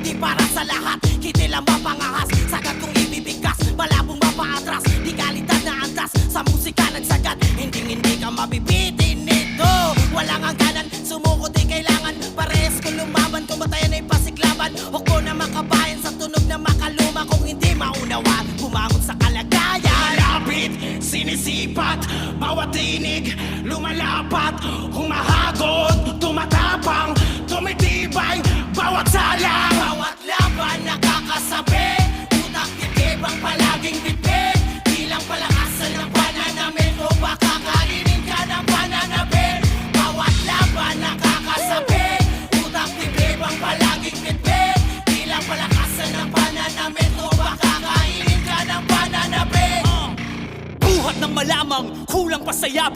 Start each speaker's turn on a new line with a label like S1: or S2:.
S1: Hindi para sa lahat, kitil ang mapangahas. Sagad kong ibibigkas, malabong mapaatras. Di kalidad na antas, sa musika nagsagad. Hindi ka mabibitin nito. Walang hangganan, sumuko di kailangan. Parehas kung lumaban, kumatayan ay pasiglaban. Huwag na makabayan sa tunog na makaluma. Kung hindi maunawa, bumangon sa kalagayan.
S2: Malapit, sinisipat, bawat tinig, lumalapat. Humahagod, tumatapang, tumitibay, bawat salang.
S1: Bawat laban nakakasabi.